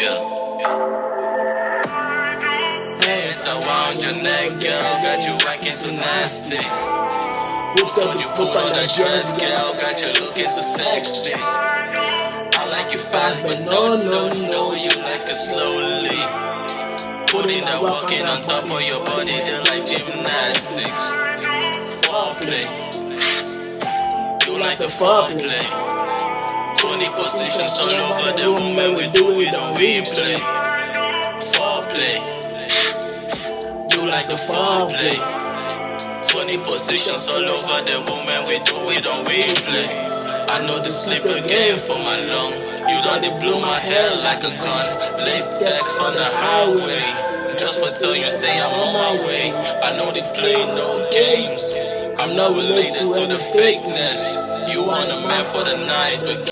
Yeah. Hands around your neck, girl, got you acting too nasty. Who told you put on that dress, girl, got you looking too sexy. I like you fast, but no, you like it slowly. Putting that walking on top of your body, they like gymnastics. Foreplay, you like the foreplay. 20 positions all over the woman, we do it on replay. Foreplay, you like the foreplay. 20 positions all over the woman, we do it on replay. I know the sleep again for my lung. You done they blew my hair like a gun. Latex on the highway. Just for tell you say I'm on my way. I know they play no games. I'm not related to the fakeness. You want a man for the night, but